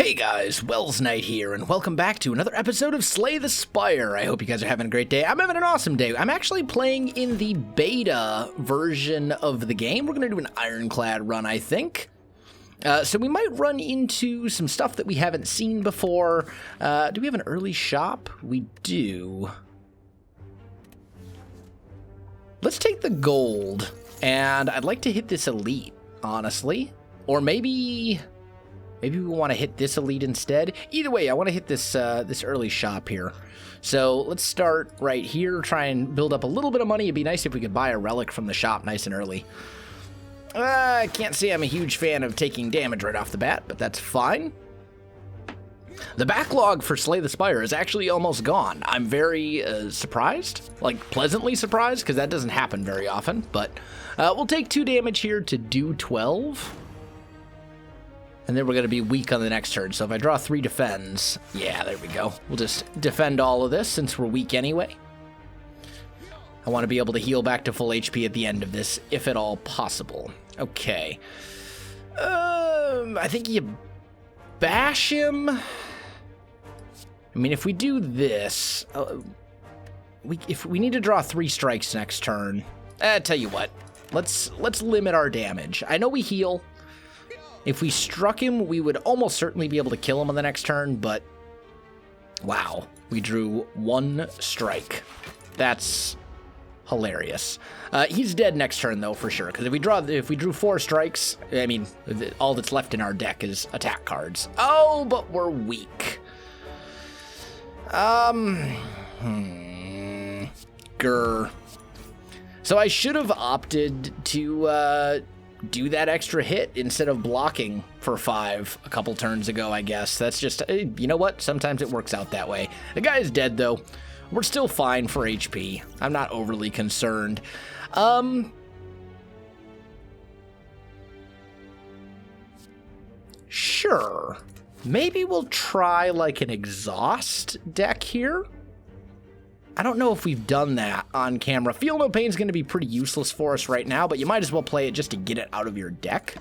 Hey guys, Wels Knight here, and welcome back to another episode of Slay the Spire. I hope you guys are having a great day. I'm having an awesome day. I'm actually playing in the beta version of the game. We're going to do an ironclad run, I think. So we might run into some stuff that we haven't seen before. Do we have an early shop? We do. Let's take the gold, and I'd like to hit this elite, honestly. Or maybe we want to hit this elite instead. Either way, I want to hit this this early shop here. So let's start right here, try and build up a little bit of money. It'd be nice if we could buy a relic from the shop nice and early. I can't say I'm a huge fan of taking damage right off the bat, but that's fine. The backlog for Slay the Spire is actually almost gone. I'm very surprised, like pleasantly surprised, because that doesn't happen very often. But we'll take 2 damage here to do 12. And then we're going to be weak on the next turn. So if I draw 3 defends, yeah, there we go. We'll just defend all of this since we're weak anyway. I want to be able to heal back to full HP at the end of this, if at all possible. Okay. I think you bash him. I mean, if we do this, if we need to draw 3 strikes next turn, tell you what, let's limit our damage. I know we heal. If we struck him, we would almost certainly be able to kill him on the next turn, but wow, we drew 1 strike. That's hilarious. He's dead next turn though, for sure, because if we drew 4 strikes, I mean, all that's left in our deck is attack cards. Oh, but we're weak. Grr. So I should have opted to do that extra hit instead of blocking for 5 a couple turns ago, I guess. That's just, you know what? Sometimes it works out that way. The guy is dead, though. We're still fine for HP. I'm not overly concerned. Sure. Maybe we'll try, like, an exhaust deck here. I don't know if we've done that on camera. Feel No Pain's going to be pretty useless for us right now, but you might as well play it just to get it out of your deck.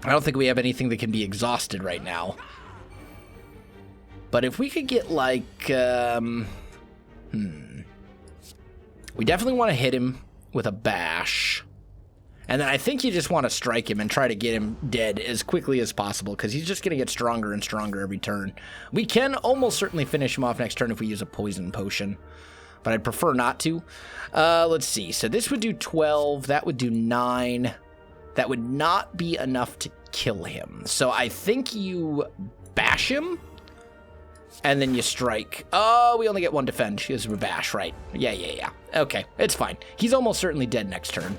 I don't think we have anything that can be exhausted right now. But if we could get, like, we definitely want to hit him with a bash. And then I think you just want to strike him and try to get him dead as quickly as possible, because he's just going to get stronger and stronger every turn. We can almost certainly finish him off next turn if we use a poison potion, but I'd prefer not to. Let's see. So this would do 12. That would do 9. That would not be enough to kill him. So I think you bash him, and then you strike. Oh, we only get 1 defend because we're bash, right? Yeah. Okay, it's fine. He's almost certainly dead next turn.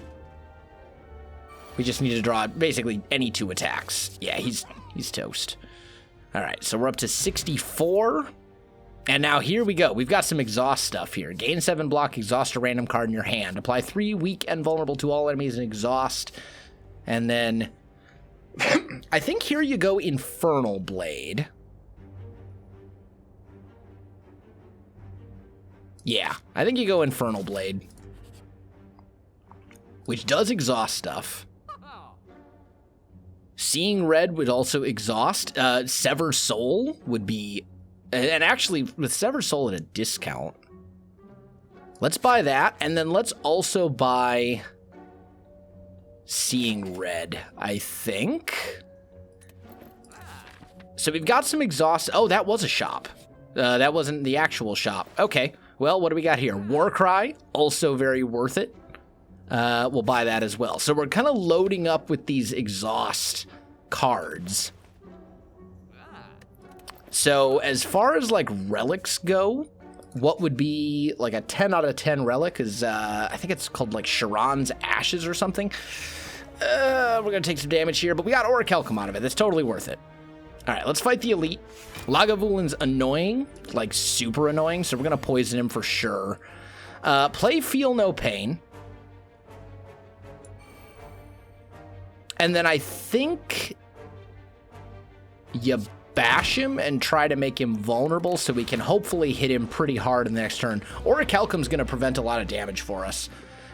We just need to draw basically any 2 attacks. Yeah, he's toast. All right, so we're up to 64. And now here we go. We've got some exhaust stuff here. Gain 7 block, exhaust a random card in your hand. Apply 3 weak and vulnerable to all enemies and exhaust. And then I think here you go Infernal Blade. Yeah, I think you go Infernal Blade, which does exhaust stuff. Seeing Red would also exhaust. Sever Soul would be... And actually, with Sever Soul at a discount, let's buy that. And then let's also buy Seeing Red, I think. So we've got some exhaust... Oh, that was a shop. That wasn't the actual shop. Okay, well, what do we got here? Warcry, also very worth it. We'll buy that as well. So we're kind of loading up with these exhaust cards. So as far as like relics go, what would be like a 10 out of 10 relic is, I think it's called like Sharon's Ashes or something. We're going to take some damage here, but we got Orichalcum out of it. That's totally worth it. All right, let's fight the elite. Lagavulin's annoying, like super annoying, so we're going to poison him for sure. Play Feel No Pain. And then I think you bash him and try to make him vulnerable so we can hopefully hit him pretty hard in the next turn. Orichalcum's going to prevent a lot of damage for us,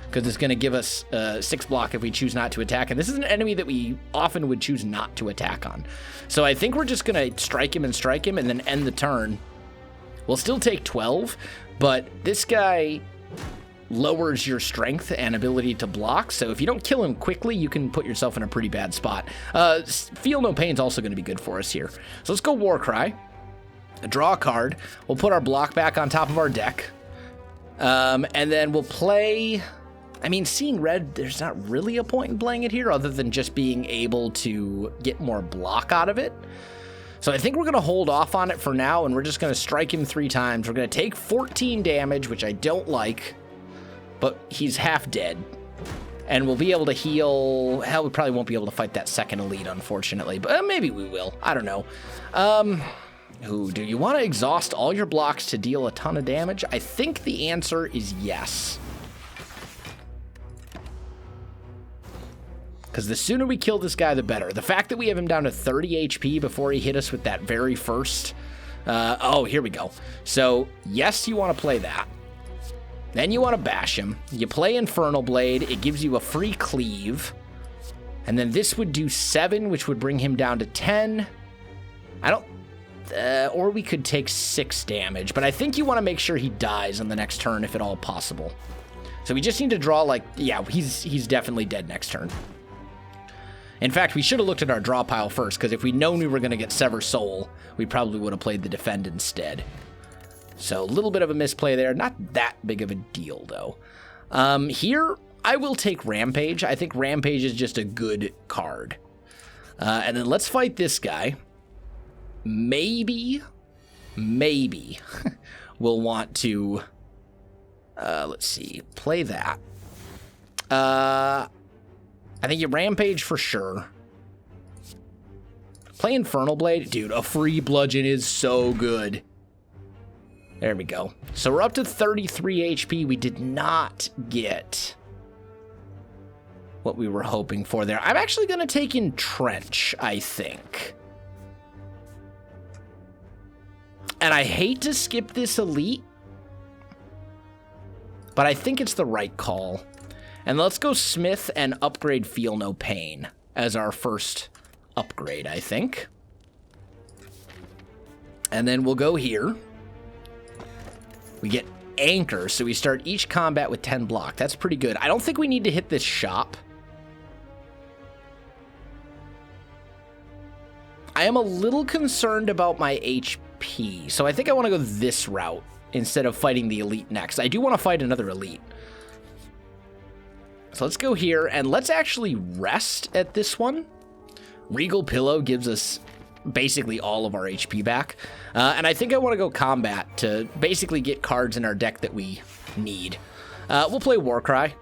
because it's going to give us 6 block if we choose not to attack. And this is an enemy that we often would choose not to attack on. So I think we're just going to strike him and then end the turn. We'll still take 12, but this guy lowers your strength and ability to block. So if you don't kill him quickly, you can put yourself in a pretty bad spot. Feel No Pain is also going to be good for us here. So let's go Warcry. Draw a card. We'll put our block back on top of our deck. And then we'll play... I mean, seeing red, there's not really a point in playing it here other than just being able to get more block out of it. So I think we're going to hold off on it for now, and we're just going to strike him 3 times. We're going to take 14 damage, which I don't like, but he's half dead. And we'll be able to heal... Hell, we probably won't be able to fight that second elite, unfortunately, but maybe we will. I don't know. Ooh, do you want to exhaust all your blocks to deal a ton of damage? I think the answer is yes. Because the sooner we kill this guy, the better. The fact that we have him down to 30 HP before he hit us with that very first... oh, here we go. So, yes, you want to play that. Then you want to bash him. You play Infernal Blade. It gives you a free cleave. And then this would do 7, which would bring him down to 10. I don't... or we could take 6 damage. But I think you want to make sure he dies on the next turn, if at all possible. So we just need to draw, like... Yeah, he's definitely dead next turn. In fact, we should have looked at our draw pile first, because if we'd known we were going to get Sever Soul, we probably would have played the Defend instead. So a little bit of a misplay there. Not that big of a deal, though. Here, I will take Rampage. I think Rampage is just a good card. And then let's fight this guy. Maybe we'll want to, let's see, play that. I think you Rampage for sure. Play Infernal Blade. Dude, a free bludgeon is so good. There we go. So we're up to 33 HP. We did not get what we were hoping for there. I'm actually going to take Entrench, I think. And I hate to skip this elite, but I think it's the right call. And let's go Smith and upgrade Feel No Pain as our first upgrade, I think. And then we'll go here. We get Anchor, so we start each combat with 10 block. That's pretty good. I don't think we need to hit this shop. I am a little concerned about my HP, so I think I want to go this route instead of fighting the elite next. I do want to fight another elite. So let's go here, and let's actually rest at this one. Regal Pillow gives us basically all of our HP back. And I think I want to go combat to basically get cards in our deck that we need. We'll play Warcry.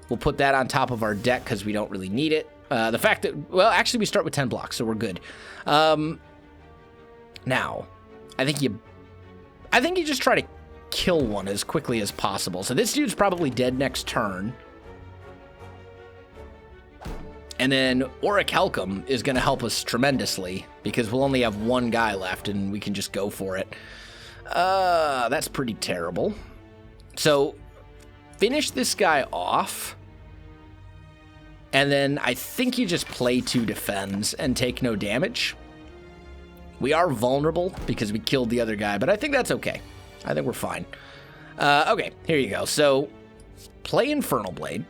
We'll put that on top of our deck because we don't really need it. The fact that, well, actually we start with 10 blocks, so we're good. Now, I think you just try to kill one as quickly as possible. So this dude's probably dead next turn. And then Orichalcum is going to help us tremendously because we'll only have one guy left and we can just go for it. That's pretty terrible. So finish this guy off. And then I think you just play 2 defends and take no damage. We are vulnerable because we killed the other guy, but I think that's okay. I think we're fine. Okay, here you go. So play Infernal Blade.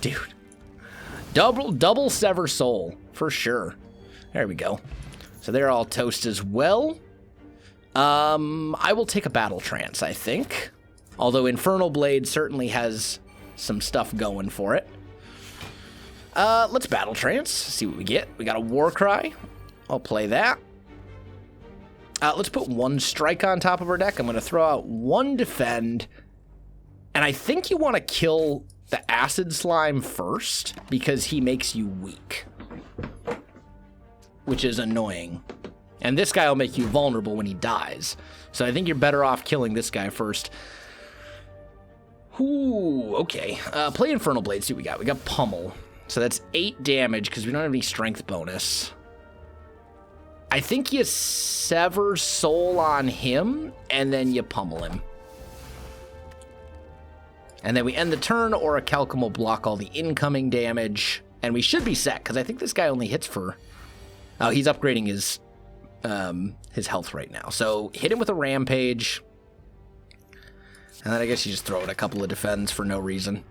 Dude. Double Sever Soul, for sure. There we go. So they're all toast as well. I will take a Battle Trance, I think. Although Infernal Blade certainly has some stuff going for it. Let's Battle Trance, see what we get. We got a Warcry. I'll play that. Let's put 1 strike on top of our deck. I'm going to throw out 1 defend. And I think you want to kill the Acid Slime first because he makes you weak, which is annoying. And this guy will make you vulnerable when he dies. So I think you're better off killing this guy first. Ooh, okay. Play Infernal Blade, see what we got. We got Pummel. So that's 8 damage because we don't have any strength bonus. I think you Sever Soul on him, and then you pummel him. And then we end the turn, Orichalcum will block all the incoming damage. And we should be set, because I think this guy only hits for... Oh, he's upgrading his health right now. So hit him with a Rampage. And then I guess you just throw in a couple of defends for no reason.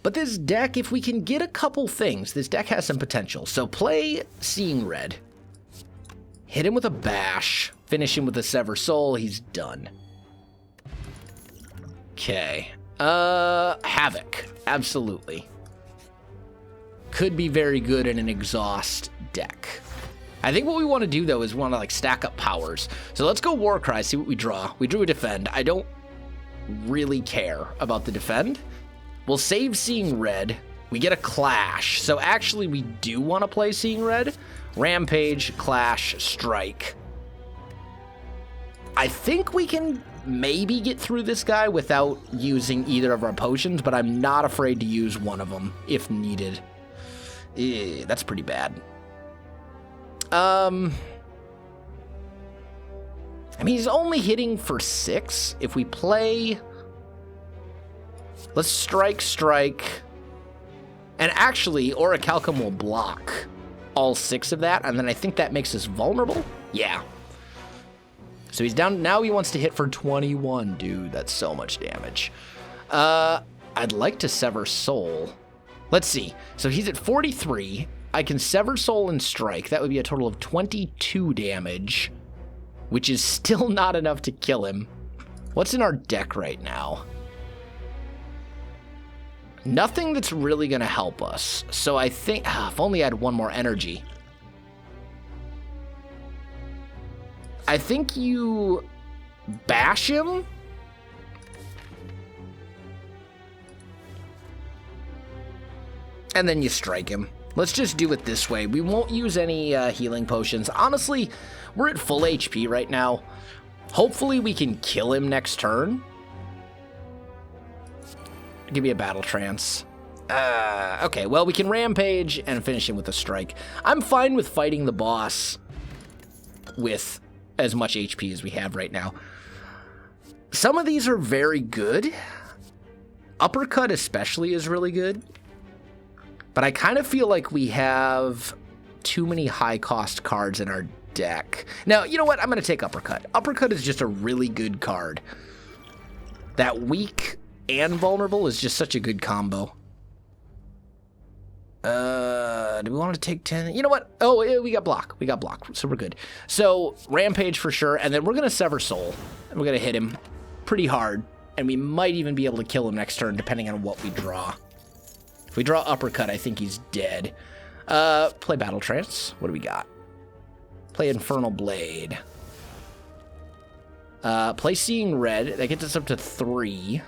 But this deck, if we can get a couple things, this deck has some potential. So play Seeing Red. Hit him with a Bash. Finish him with a Sever Soul. He's done. Okay. Havoc. Absolutely. Could be very good in an exhaust deck. I think what we want to do, though, is we want to, like, stack up powers. So let's go Warcry, see what we draw. We drew a Defend. I don't really care about the Defend. We'll save Seeing Red. We get a Clash. So actually, we do want to play Seeing Red. Rampage, Clash, Strike. I think we can maybe get through this guy without using either of our potions, but I'm not afraid to use one of them if needed. That's pretty bad. I mean, he's only hitting for 6. If we play... Let's strike. And actually, Orichalcum will block all 6 of that, and then I think that makes us vulnerable? Yeah. So he's down. Now he wants to hit for 21. Dude, that's so much damage. I'd like to Sever Soul. Let's see. So he's at 43. I can Sever Soul and strike. That would be a total of 22 damage, which is still not enough to kill him. What's in our deck right now? Nothing that's really going to help us. So I think, if only I had one more energy. I think you bash him. And then you strike him. Let's just do it this way. We won't use any healing potions. Honestly, we're at full HP right now. Hopefully we can kill him next turn. Give me a battle trance. Okay, well, we can Rampage and finish him with a strike. I'm fine with fighting the boss with as much HP as we have right now. Some of these are very good. Uppercut especially is really good. But I kind of feel like we have too many high-cost cards in our deck. Now, you know what? I'm going to take Uppercut. Uppercut is just a really good card. That weak and vulnerable is just such a good combo. Do we want to take 10? You know what? Oh, yeah, we got block. We got block, so we're good. So, Rampage for sure, and then we're going to Sever Soul. And we're going to hit him pretty hard, and we might even be able to kill him next turn, depending on what we draw. If we draw Uppercut, I think he's dead. Play Battle Trance. What do we got? Play Infernal Blade. Play Seeing Red. That gets us up to 3.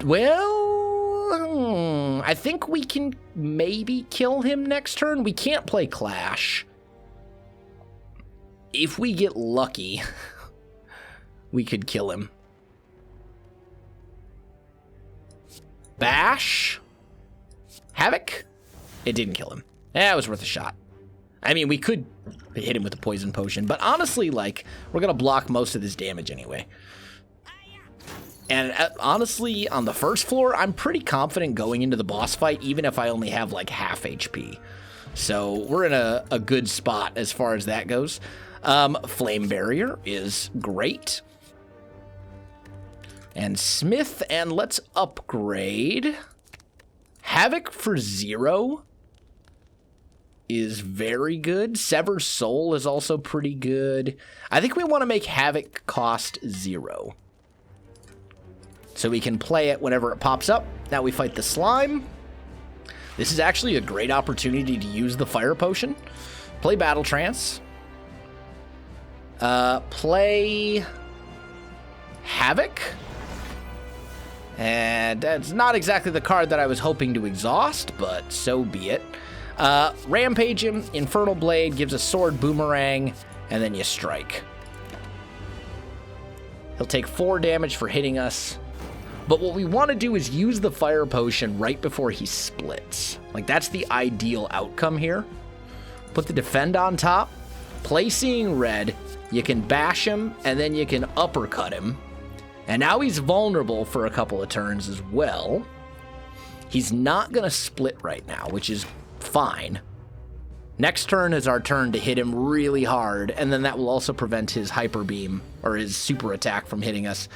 Well, I think we can maybe kill him next turn. We can't play Clash. If we get lucky, we could kill him. Bash? Havoc? It didn't kill him. It was worth a shot. I mean, we could hit him with a poison potion, but honestly, like, we're going to block most of this damage anyway. And honestly, on the first floor, I'm pretty confident going into the boss fight, even if I only have like half HP. So we're in a good spot as far as that goes. Flame Barrier is great. And Smith, and let's upgrade. Havoc for 0 is very good. Sever Soul is also pretty good. I think we want to make Havoc cost 0. So we can play it whenever it pops up. Now we fight the slime. This is actually a great opportunity to use the fire potion. Play Battle Trance. Play Havoc. And that's not exactly the card that I was hoping to exhaust, but so be it. Rampage him. Infernal Blade gives a sword boomerang, and then you strike. He'll take 4 damage for hitting us. But what we want to do is use the fire potion right before he splits. Like, that's the ideal outcome here. Put the defend on top. play Seeing Red, you can bash him, and then you can uppercut him. And now he's vulnerable for a couple of turns as well. He's not going to split right now, which is fine. Next turn is our turn to hit him really hard, and then that will also prevent his hyper beam, or his super attack, from hitting us.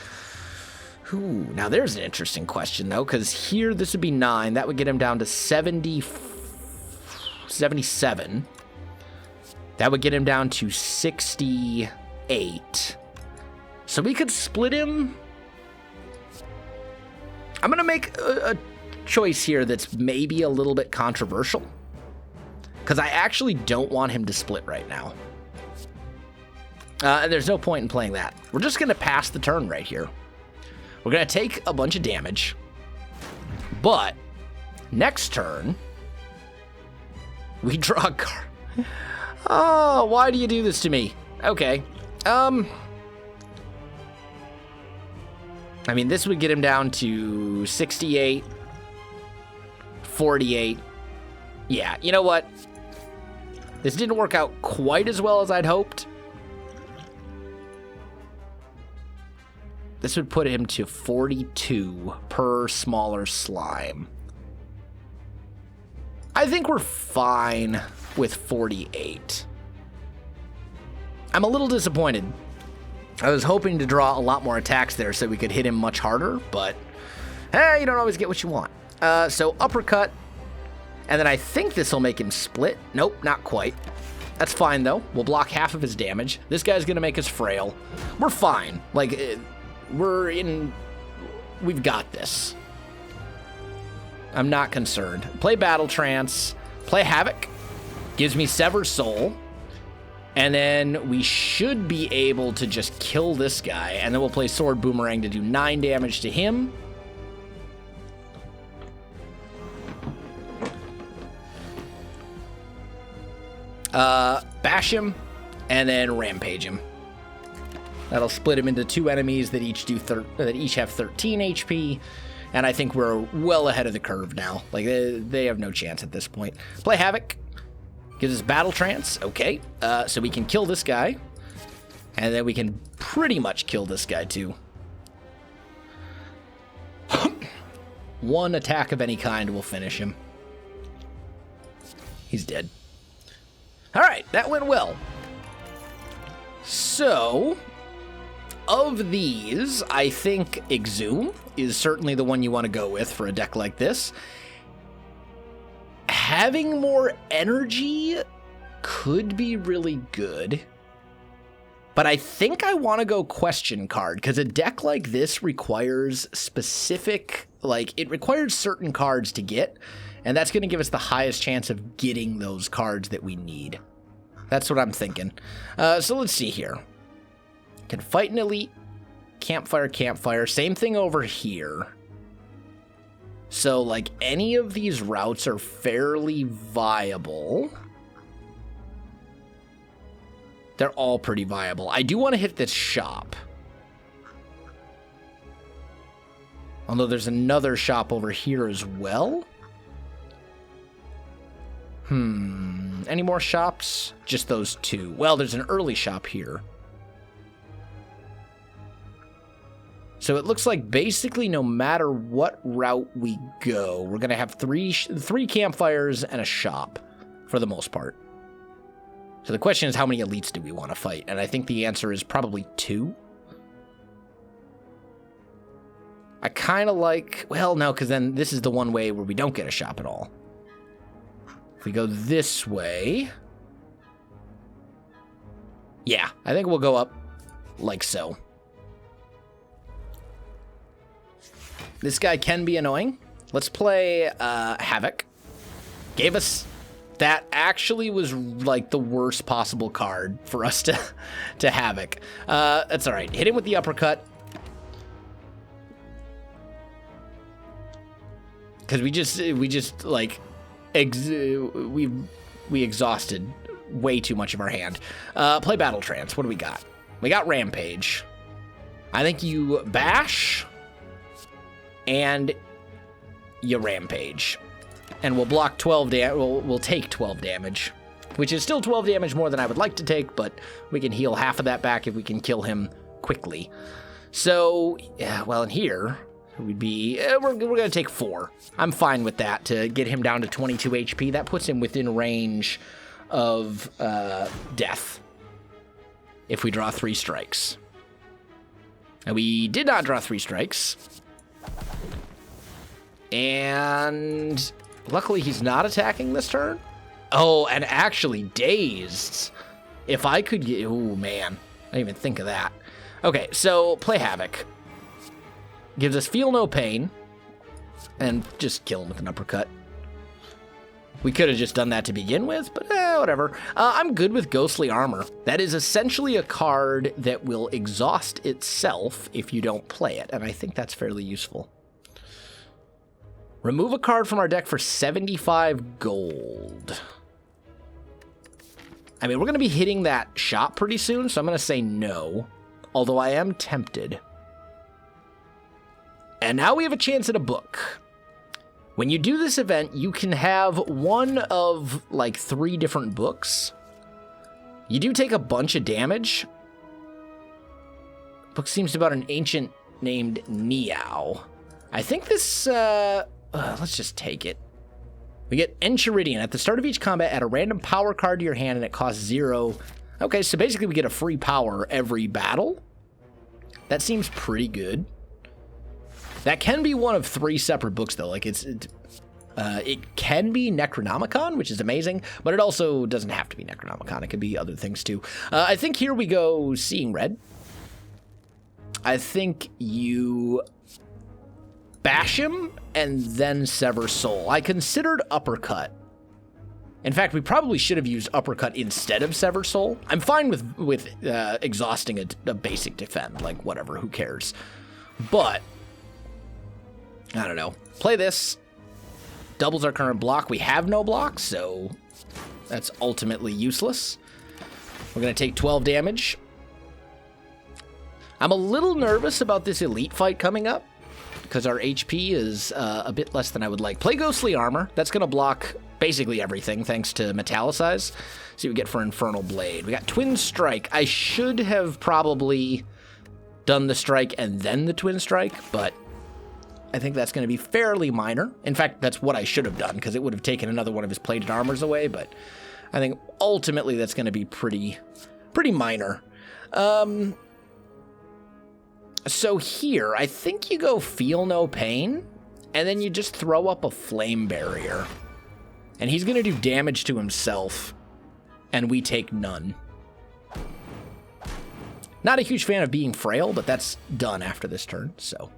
Ooh, now there's an interesting question, though, because here this would be 9. That would get him down to 77. That would get him down to 68. So we could split him. I'm going to make a choice here that's maybe a little bit controversial, because I actually don't want him to split right now. And there's no point in playing that. We're just going to pass the turn right here. We're going to take a bunch of damage, but next turn, we draw a card. Oh, why do you do this to me? Okay. I mean, this would get him down to 68, 48. Yeah, you know what? This didn't work out quite as well as I'd hoped. This would put him to 42 per smaller slime. I think we're fine with 48. I'm a little disappointed. I was hoping to draw a lot more attacks there so we could hit him much harder, but you don't always get what you want. So uppercut, and then I think this will make him split. Nope, not quite. That's fine, though. We'll block half of his damage. This guy's going to make us frail. We're fine. Like, we've got this. I'm not concerned. Play Battle Trance. Play Havoc. Gives me Sever Soul. And then we should be able to just kill this guy. And then we'll play Sword Boomerang to do 9 damage to him. Bash him, and then Rampage him. That'll split him into 2 enemies that each have 13 HP. And I think we're well ahead of the curve now. Like, they have no chance at this point. Play Havoc. Gives us Battle Trance. Okay. So we can kill this guy. And then we can pretty much kill this guy, too. 1 attack of any kind will finish him. He's dead. All right. That went well. So, of these, I think Exhume is certainly the one you want to go with for a deck like this. Having more energy could be really good, but I think I want to go Question Card, because a deck like this requires specific, it requires certain cards to get, and that's going to give us the highest chance of getting those cards that we need. That's what I'm thinking. So let's see here. Can fight an elite. Campfire. Same thing over here. So, any of these routes are fairly viable. They're all pretty viable. I do want to hit this shop. Although there's another shop over here as well. Any more shops? Just those 2. Well, there's an early shop here. So it looks like basically no matter what route we go, we're going to have three campfires and a shop for the most part. So the question is, how many elites do we want to fight? And I think the answer is probably 2. I kind of like... Well, no, because then this is the one way where we don't get a shop at all. If we go this way... Yeah, I think we'll go up like so. This guy can be annoying. Let's play Havoc. Gave us... That actually was the worst possible card for us to Havoc. That's all right. Hit him with the uppercut. Because we exhausted way too much of our hand. Play Battle Trance. What do we got? We got Rampage. I think you bash... and you Rampage. And we'll block 12 damage. We'll take 12 damage. which is still 12 damage more than I would like to take, but we can heal half of that back if we can kill him quickly. So, yeah, well, in here, we'd be, we're going to take 4. I'm fine with that to get him down to 22 HP. That puts him within range of death if we draw 3 strikes. And we did not draw 3 strikes. And luckily he's not attacking this turn. Oh, and actually dazed. If I could get... Oh, man. I didn't even think of that. Okay, so play Havoc. Gives us Feel No Pain. And just kill him with an uppercut. We could have just done that to begin with, but whatever. I'm good with Ghostly Armor. That is essentially a card that will exhaust itself if you don't play it, and I think that's fairly useful. Remove a card from our deck for 75 gold. I mean, we're going to be hitting that shop pretty soon, so I'm going to say no, although I am tempted. And now we have a chance at a book. When you do this event, you can have one of, like, 3 different books. You do take a bunch of damage. Book seems about an ancient named Niao. I think this, let's just take it. We get Enchiridion. At the start of each combat, add a random power card to your hand, and it costs 0. Okay, so basically we get a free power every battle. That seems pretty good. That can be one of 3 separate books, though. Like, it can be Necronomicon, which is amazing, but it also doesn't have to be Necronomicon. It could be other things, too. I think here we go Seeing Red. I think you bash him and then Sever Soul. I considered Uppercut. In fact, we probably should have used Uppercut instead of Sever Soul. I'm fine with exhausting a basic defend. Like, whatever, who cares? But... I don't know. Play this. Doubles our current block. We have no block, so that's ultimately useless. We're going to take 12 damage. I'm a little nervous about this elite fight coming up because our HP is a bit less than I would like. Play Ghostly Armor. That's going to block basically everything thanks to Metallicize. See what we get for Infernal Blade. We got Twin Strike. I should have probably done the strike and then the Twin Strike, but I think that's going to be fairly minor. In fact, that's what I should have done, because it would have taken another one of his plated armors away, but I think ultimately that's going to be pretty minor. So here, I think you go Feel No Pain, and then you just throw up a Flame Barrier. And he's going to do damage to himself, and we take none. Not a huge fan of being frail, but that's done after this turn, so...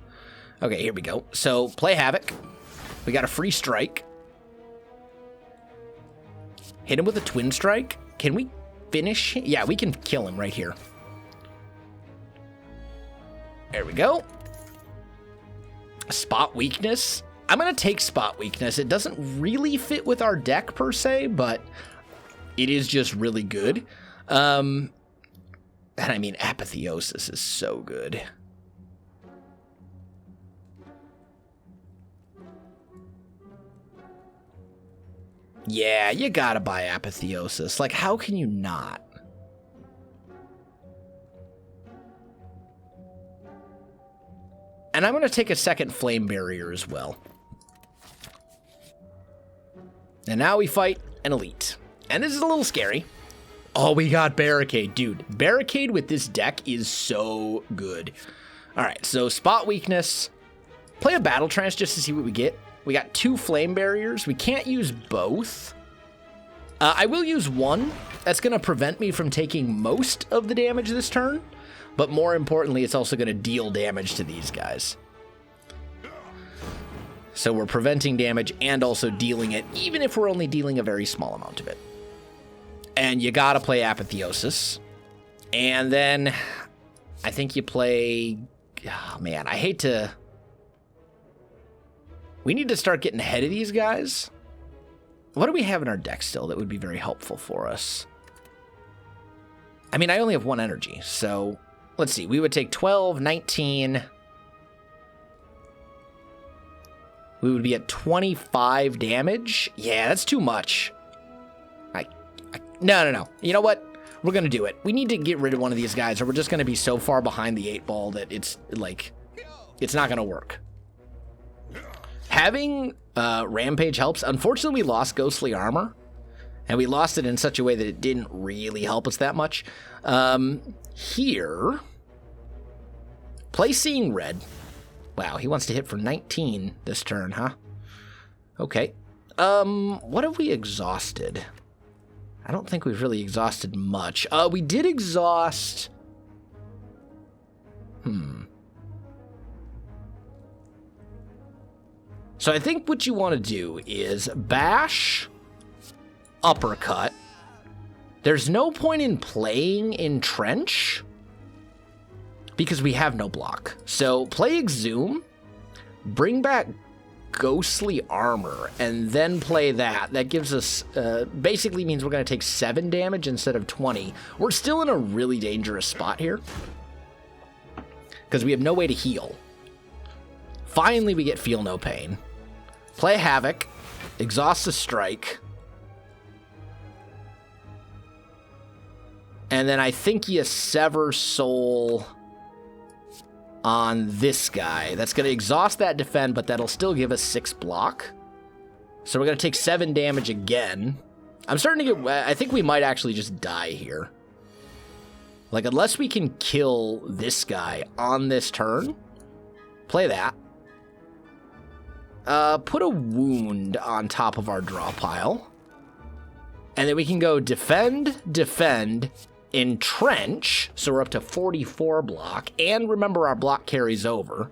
Okay, here we go. So, play Havoc. We got a free strike. Hit him with a Twin Strike. Can we finish? Yeah, we can kill him right here. There we go. Spot Weakness. I'm going to take Spot Weakness. It doesn't really fit with our deck per se, but it is just really good. And I mean, Apotheosis is so good. Yeah, you gotta buy Apotheosis. Like, how can you not? And I'm gonna take a second Flame Barrier as well. And now we fight an elite. And this is a little scary. Oh, we got Barricade. Dude, Barricade with this deck is so good. Alright, so Spot Weakness. Play a Battle Trance just to see what we get. We got 2 Flame Barriers. We can't use both. I will use one. That's going to prevent me from taking most of the damage this turn. But more importantly, it's also going to deal damage to these guys. So we're preventing damage and also dealing it, even if we're only dealing a very small amount of it. And you got to play Apotheosis. And then I think you play... Oh, man, I hate to... We need to start getting ahead of these guys. What do we have in our deck still that would be very helpful for us? I mean, I only have 1 energy, so let's see. We would take 12, 19. We would be at 25 damage. Yeah, that's too much. I No. You know what? We're going to do it. We need to get rid of one of these guys, or we're just going to be so far behind the 8-ball that it's, like, it's not going to work. Having Rampage helps. Unfortunately, we lost Ghostly Armor, and we lost it in such a way that it didn't really help us that much. Here, play Seeing Red. Wow, he wants to hit for 19 this turn, huh? Okay. What have we exhausted? I don't think we've really exhausted much. We did exhaust... So I think what you want to do is bash, uppercut. There's no point in playing Entrench because we have no block. So play Exhume, bring back Ghostly Armor, and then play that. That gives us, basically means we're going to take 7 damage instead of 20. We're still in a really dangerous spot here because we have no way to heal. Finally, we get Feel No Pain. Play Havoc, exhaust a strike, and then I think you sever soul on this guy. That's going to exhaust that defend, but that'll still give us 6 block. So we're going to take 7 damage again. I'm starting to get... I think we might actually just die here. Like, unless we can kill this guy on this turn, play that. Put a wound on top of our draw pile. And then we can go defend, entrench, so we're up to 44 block, and remember our block carries over.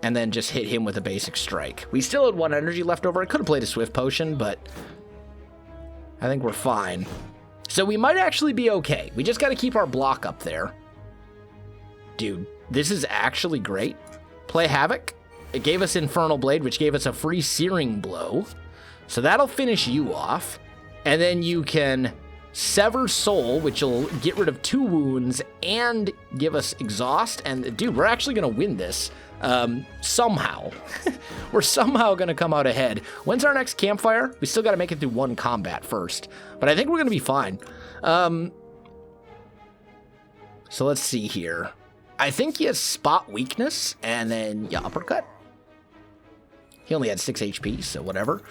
And then just hit him with a basic strike. We still had 1 energy left over. I could have played a Swift Potion, but I think we're fine. So we might actually be okay. We just got to keep our block up there. Dude, this is actually great. Play Havoc. It gave us Infernal Blade, which gave us a free Searing Blow. So that'll finish you off. And then you can Sever Soul, which will get rid of 2 wounds and give us Exhaust. And dude, we're actually going to win this somehow. We're somehow going to come out ahead. When's our next campfire? We still got to make it through 1 combat first. But I think we're going to be fine. So let's see here. I think he has Spot Weakness, and then Uppercut. He only had 6 HP, so whatever.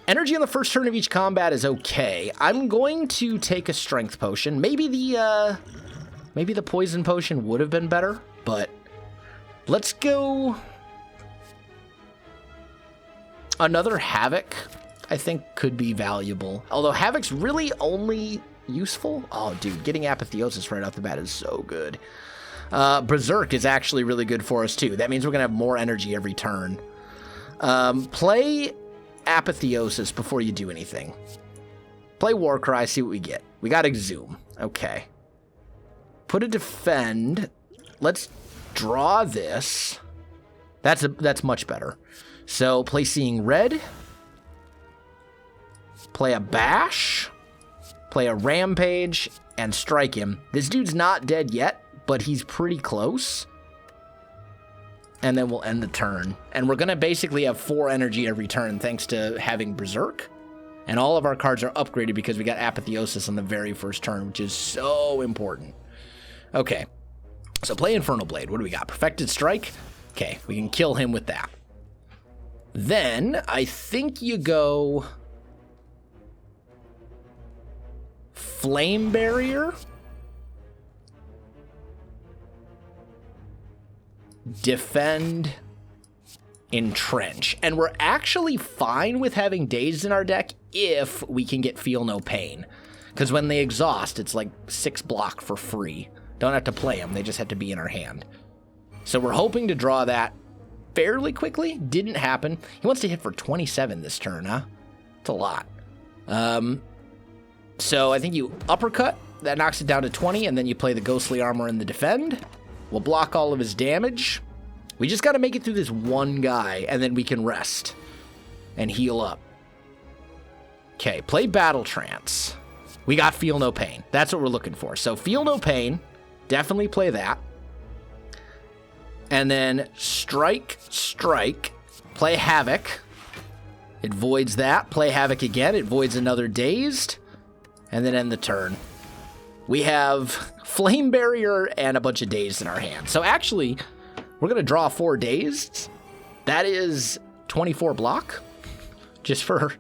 Energy on the first turn of each combat is okay. I'm going to take a Strength Potion. Maybe the Poison Potion would have been better, but let's go... Another Havoc, I think, could be valuable. Although Havoc's really only useful... Oh, dude, getting Apotheosis right off the bat is so good. Berserk is actually really good for us, too. That means we're going to have more energy every turn. Play Apotheosis before you do anything. Play Warcry, see what we get. We got Exhume. Okay. Put a Defend. Let's draw this. That's much better. So, play Seeing Red. Play a Bash. Play a Rampage. And strike him. This dude's not dead yet, but he's pretty close. And then we'll end the turn. And we're going to basically have 4 energy every turn thanks to having Berserk. And all of our cards are upgraded because we got Apotheosis on the very first turn, which is so important. Okay. So play Infernal Blade. What do we got? Perfected Strike? Okay, we can kill him with that. Then I think you go Flame Barrier. Defend, Entrench. And we're actually fine with having Dazed in our deck if we can get Feel No Pain. Because when they exhaust, it's like 6 block for free. Don't have to play them, they just have to be in our hand. So we're hoping to draw that fairly quickly. Didn't happen. He wants to hit for 27 this turn, huh? It's a lot. So I think you uppercut. That knocks it down to 20, and then you play the Ghostly Armor and the Defend. We'll block all of his damage. We just got to make it through this one guy, and then we can rest and heal up. Okay, play Battle Trance. We got Feel No Pain. That's what we're looking for. So Feel No Pain, definitely play that. And then strike, play Havoc. It voids that. Play Havoc again. It voids another Dazed. and then end the turn. We have Flame Barrier and a bunch of dazed in our hand. So actually, we're going to draw 4 dazed. That is 24 block. Just for...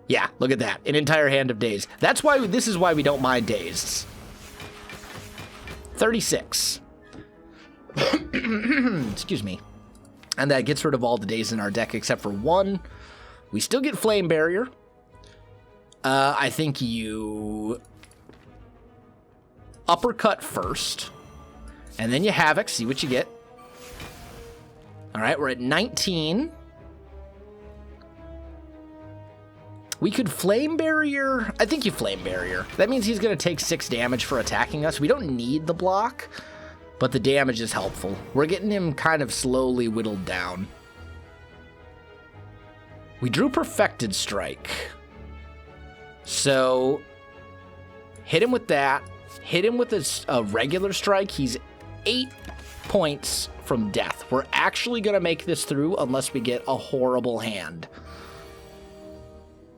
Yeah, look at that. An entire hand of dazed. That's why... This is why we don't mind dazed. 36. Excuse me. And that gets rid of all the dazed in our deck except for 1. We still get Flame Barrier. I think you... uppercut first, and then you Havoc, see what you get. All right, we're at 19. We could Flame Barrier. I think you Flame Barrier. That means he's going to take 6 damage for attacking us. We don't need the block, but the damage is helpful. We're getting him kind of slowly whittled down. We drew Perfected Strike. So, hit him with that. Hit him with a regular strike. He's 8 points from death. We're actually going to make this through unless we get a horrible hand.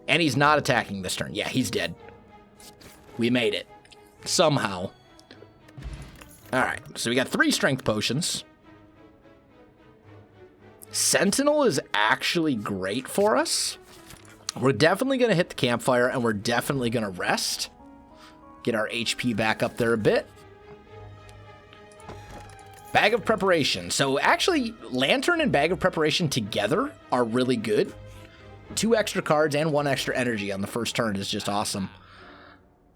And he's not attacking this turn. Yeah, he's dead. We made it. Somehow. Alright, so we got 3 strength potions. Sentinel is actually great for us. We're definitely going to hit the campfire, and we're definitely going to rest. Get our HP back up there a bit. Bag of Preparation. So actually, Lantern and Bag of Preparation together are really good. 2 extra cards and 1 extra energy on the first turn is just awesome.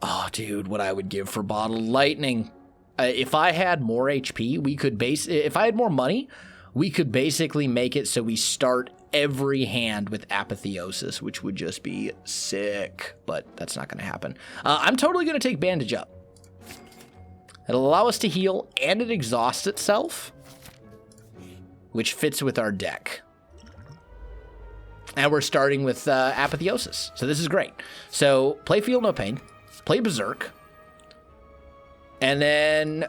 Oh, dude, what I would give for Bottled Lightning. If I had more HP, we could if I had more money, we could basically make it so we start every hand with Apotheosis, which would just be sick, but that's not going to happen. I'm totally going to take Bandage Up. It'll allow us to heal, and it exhausts itself, which fits with our deck. And we're starting with Apotheosis, so this is great. So, play Feel No Pain, play Berserk, and then,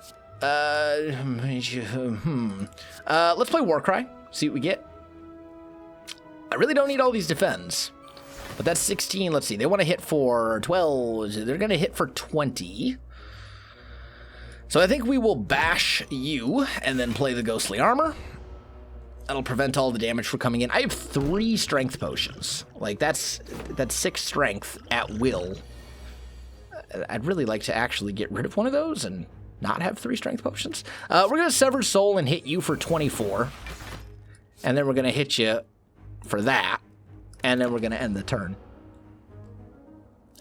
let's play Warcry, see what we get. I really don't need all these defends, but that's 16. Let's see. They want to hit for 12. They're going to hit for 20. So I think we will bash you and then play the Ghostly Armor. That'll prevent all the damage from coming in. I have 3 strength potions. Like, that's 6 strength at will. I'd really like to actually get rid of one of those and not have 3 strength potions. We're going to Sever Soul and hit you for 24. And then we're going to hit you for that, and then we're going to end the turn.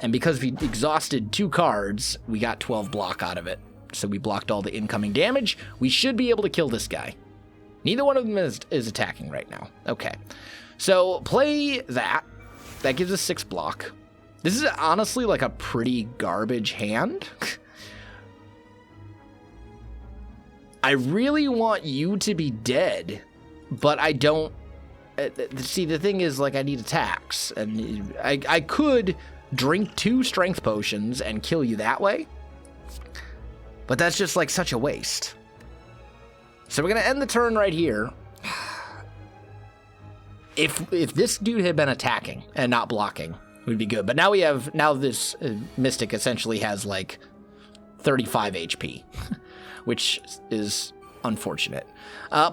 And because we exhausted 2 cards, we got 12 block out of it. So we blocked all the incoming damage. We should be able to kill this guy. Neither one of them is attacking right now. Okay. So play that. That gives us 6 block. This is honestly like a pretty garbage hand. I really want you to be dead, but I don't. See, the thing is, like, I need attacks, and I could drink 2 strength potions and kill you that way, but that's just, like, such a waste. So we're going to end the turn right here. If this dude had been attacking and not blocking, it would be good. But now this Mystic essentially has, like, 35 HP, which is unfortunate.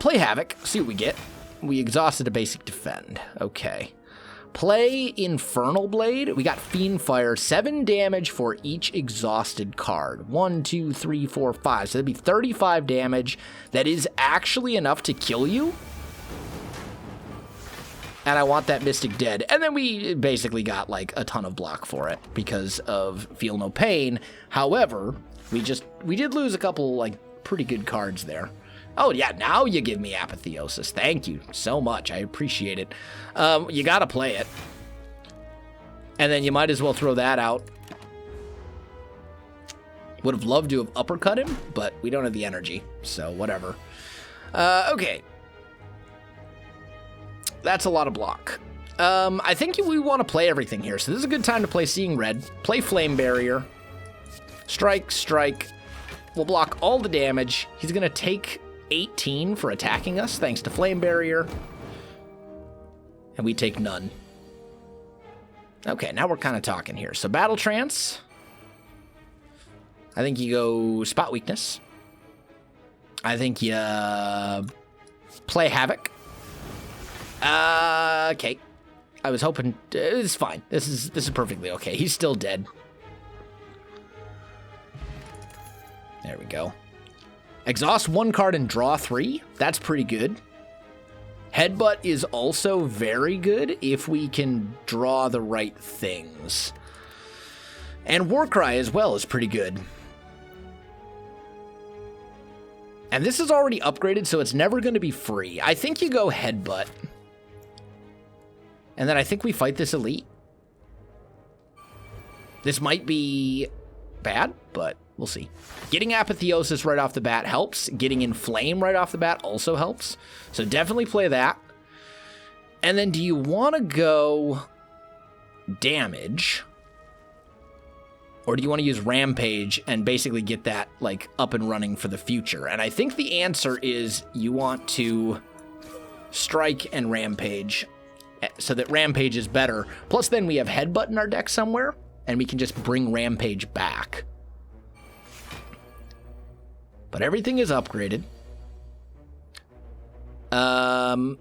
Play Havoc, see what we get. We exhausted a basic defend. Okay. Play Infernal Blade. We got Fiend Fire. 7 damage for each exhausted card. 1, 2, 3, 4, 5. So that'd be 35 damage. That is actually enough to kill you. And I want that Mystic dead. And then we basically got like a ton of block for it because of Feel No Pain. However, we did lose a couple like pretty good cards there. Oh, yeah, now you give me Apotheosis. Thank you so much. I appreciate it. You got to play it. And then you might as well throw that out. Would have loved to have uppercut him, but we don't have the energy, so whatever. Okay. That's a lot of block. I think we want to play everything here, so this is a good time to play Seeing Red. Play Flame Barrier. Strike, strike. We'll block all the damage. He's going to take 18 for attacking us, thanks to Flame Barrier. And we take none. Okay, now we're kind of talking here. So Battle Trance. I think you go spot weakness. I think you play Havoc. Okay. I was hoping it's fine. This is perfectly okay. He's still dead. There we go. Exhaust 1 card and draw 3. That's pretty good. Headbutt is also very good if we can draw the right things. And Warcry as well is pretty good. And this is already upgraded, so it's never going to be free. I think you go Headbutt. And then I think we fight this elite. This might be bad, but we'll see. Getting Apotheosis right off the bat helps. Getting Inflame right off the bat also helps. So definitely play that. And then do you want to go damage? Or do you want to use Rampage and basically get that like up and running for the future? And I think the answer is you want to strike and Rampage so that Rampage is better. Plus then we have Headbutt in our deck somewhere and we can just bring Rampage back. But everything is upgraded. Can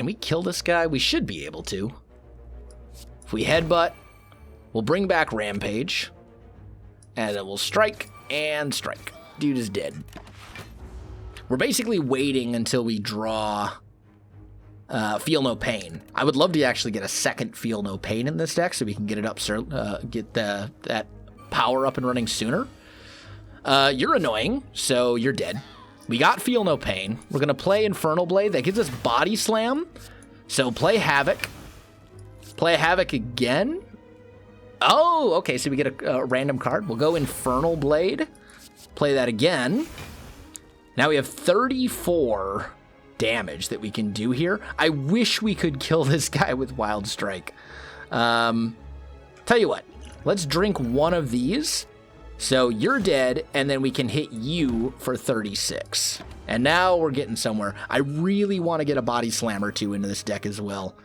we kill this guy? We should be able to. If we Headbutt, we'll bring back Rampage. And then we'll strike and strike. Dude is dead. We're basically waiting until we draw Feel No Pain. I would love to actually get a second Feel No Pain in this deck so we can get it up, get that power up and running sooner. You're annoying, so you're dead. We got Feel No Pain. We're going to play Infernal Blade. That gives us Body Slam. So play Havoc. Play Havoc again. Oh, okay, so we get a random card. We'll go Infernal Blade. Play that again. Now we have 34 damage that we can do here. I wish we could kill this guy with Wild Strike. Tell you what, let's drink one of these. So you're dead, and then we can hit you for 36. And now we're getting somewhere. I really want to get a Body Slam or two into this deck as well,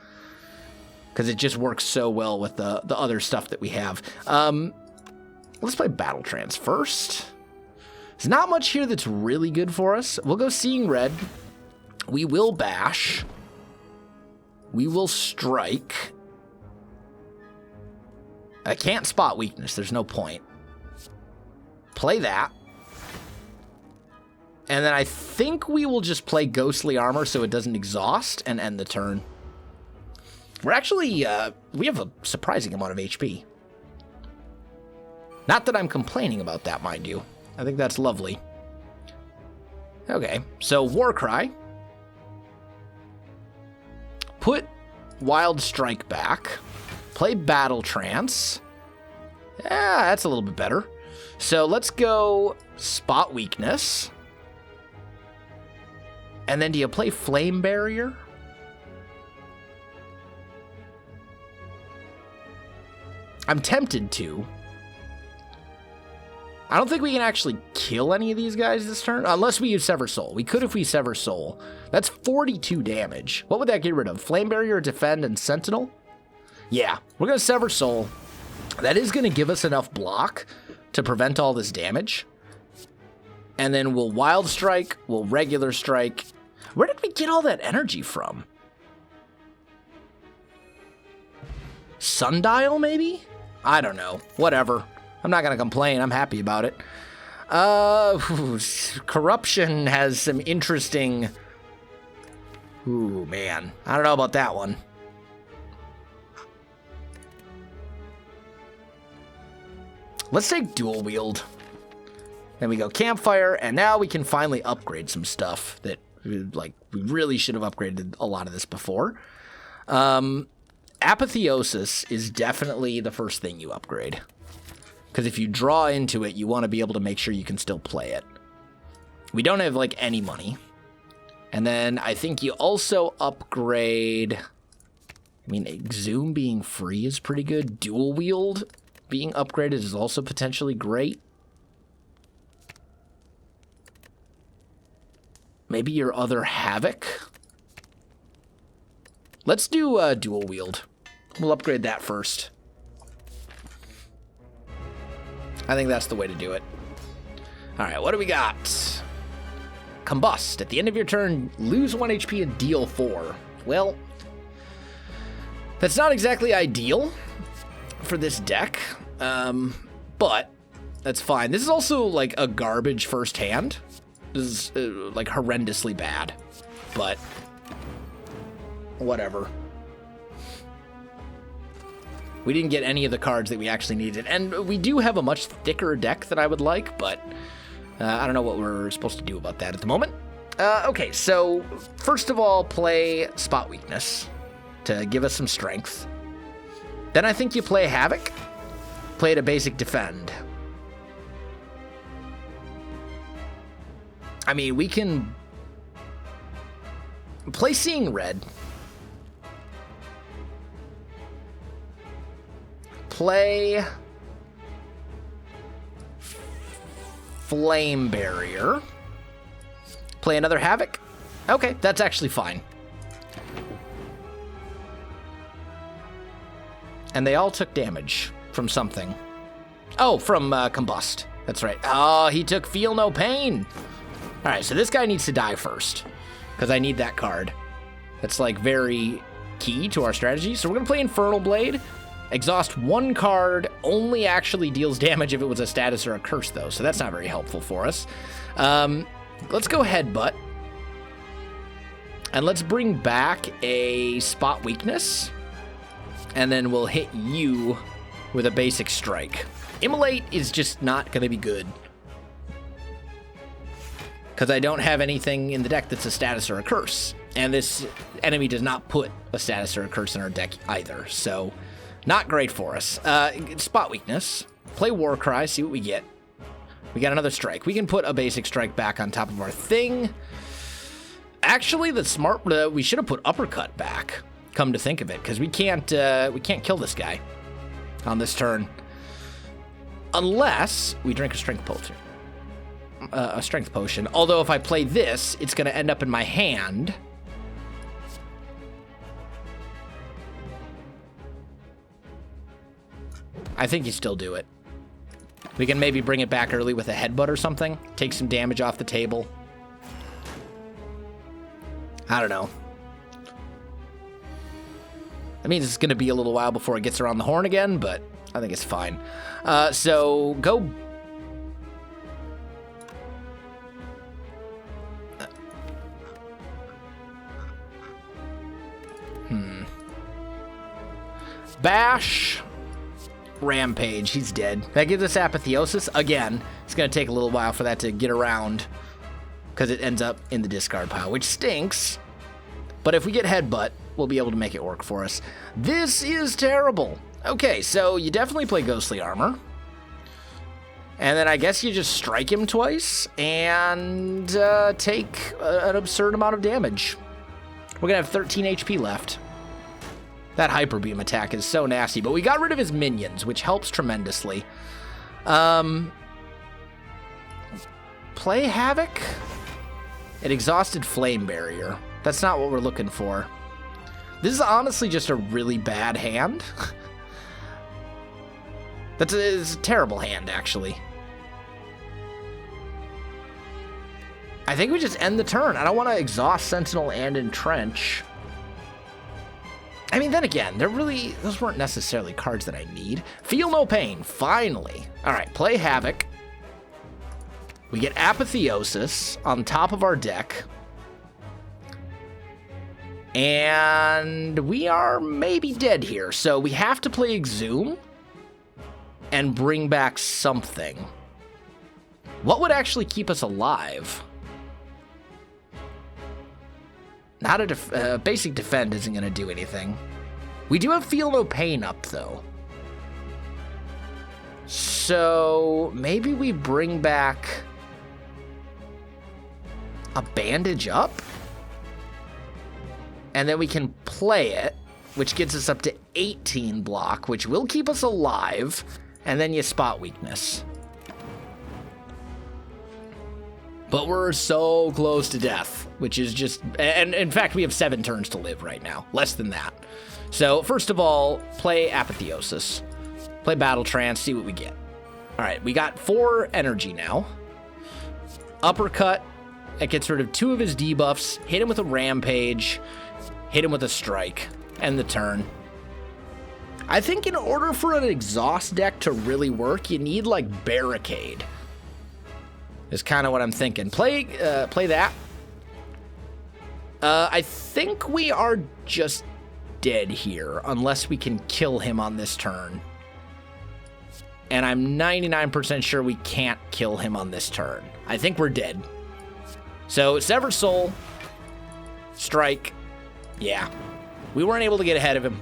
because it just works so well with the other stuff that we have. Let's play Battle Trance first. There's not much here that's really good for us. We'll go Seeing Red. We will Bash. We will Strike. I can't spot weakness. There's no point. Play that. And then I think we will just play Ghostly Armor so it doesn't exhaust and end the turn. We're actually, we have a surprising amount of HP. Not that I'm complaining about that, mind you. I think that's lovely. Okay, so Warcry. Put Wild Strike back. Play Battle Trance. Yeah, that's a little bit better. So let's go Spot Weakness. And then do you play Flame Barrier? I'm tempted to. I don't think we can actually kill any of these guys this turn, unless we use Sever Soul. We could if we Sever Soul. That's 42 damage. What would that get rid of? Flame Barrier, Defend, and Sentinel? Yeah, we're going to Sever Soul. That is going to give us enough block to prevent all this damage. And then we'll Wild Strike, we'll Regular Strike. Where did we get all that energy from? Sundial, maybe? I don't know. Whatever. I'm not going to complain. I'm happy about it. Corruption has some interesting... Ooh, man. I don't know about that one. Let's take Dual Wield. Then we go Campfire, and now we can finally upgrade some stuff that, like, we really should have upgraded a lot of this before. Apotheosis is definitely the first thing you upgrade. Because if you draw into it, you want to be able to make sure you can still play it. We don't have, like, any money. And then I think you also upgrade... I mean, Exhume being free is pretty good. Dual Wield being upgraded is also potentially great. Maybe your other Havoc? Let's do Dual Wield. We'll upgrade that first. I think that's the way to do it. All right, what do we got? Combust. At the end of your turn, lose 1 HP and deal 4. Well, that's not exactly ideal for this deck, but that's fine. This is also like a garbage first hand. This is like horrendously bad, but whatever. We didn't get any of the cards that we actually needed, and we do have a much thicker deck than I would like, but I don't know what we're supposed to do about that at the moment. Okay, so first of all, play Spot Weakness to give us some strength. Then I think you play Havoc, play to basic defend. I mean, we can play Seeing Red. Play Flame Barrier. Play another Havoc. Okay, that's actually fine. And they all took damage from something. Oh, from Combust. That's right. Oh, he took Feel No Pain. All right, so this guy needs to die first, because I need that card. That's like very key to our strategy. So we're going to play Infernal Blade. Exhaust 1 card, only actually deals damage if it was a status or a curse, though, so that's not very helpful for us. Let's go Headbutt. And let's bring back a Spot Weakness. And then we'll hit you with a basic strike. Immolate is just not going to be good, because I don't have anything in the deck that's a status or a curse. And this enemy does not put a status or a curse in our deck either, so not great for us. Spot Weakness. Play Warcry, see what we get. We got another strike. We can put a basic strike back on top of our thing. Actually, we should have put Uppercut back, come to think of it, because we can't kill this guy on this turn unless we drink a strength potion. Although if I play this, it's going to end up in my hand. I think you still do it. We can maybe bring it back early with a Headbutt or something. Take some damage off the table. I don't know. That means it's going to be a little while before it gets around the horn again, but I think it's fine. So go... Bash... Rampage, he's dead. That gives us Apotheosis. Again, it's going to take a little while for that to get around, because it ends up in the discard pile, which stinks. But if we get Headbutt, we'll be able to make it work for us. This is terrible. Okay, so you definitely play Ghostly Armor. And then I guess you just strike him twice and take an absurd amount of damage. We're going to have 13 HP left. That Hyper Beam attack is so nasty, but we got rid of his minions, which helps tremendously. Play Havoc. It exhausted Flame Barrier. That's not what we're looking for. This is honestly just a really bad hand. It's a terrible hand, actually. I think we just end the turn. I don't want to exhaust Sentinel and Entrench. I mean, then again, those weren't necessarily cards that I need. Feel No Pain, finally. All right, play Havoc. We get Apotheosis on top of our deck. And we are maybe dead here, so we have to play Exhume and bring back something. What would actually keep us alive? Not a basic defend isn't going to do anything. We do have Feel No Pain up, though. So maybe we bring back a Bandage Up? And then we can play it, which gets us up to 18 block, which will keep us alive. And then you Spot Weakness. But we're so close to death, which is just... And in fact, we have 7 turns to live right now. Less than that. So, first of all, play Apotheosis. Play Battle Trance, see what we get. All right, we got 4 energy now. Uppercut. That gets rid of 2 of his debuffs. Hit him with a rampage. Hit him with a strike. End the turn. I think in order for an exhaust deck to really work, you need like barricade. Is kind of what I'm thinking. Play that. I think we are just dead here unless we can kill him on this turn. And I'm 99% sure we can't kill him on this turn. I think we're dead. So Severed Soul, strike. Yeah, we weren't able to get ahead of him.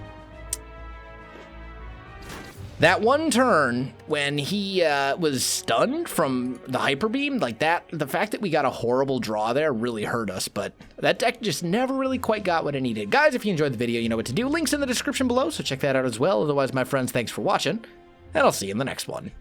That one turn when he was stunned from the Hyper Beam, like that, the fact that we got a horrible draw there really hurt us, but that deck just never really quite got what it needed. Guys, if you enjoyed the video, you know what to do. Links in the description below, so check that out as well. Otherwise, my friends, thanks for watching, and I'll see you in the next one.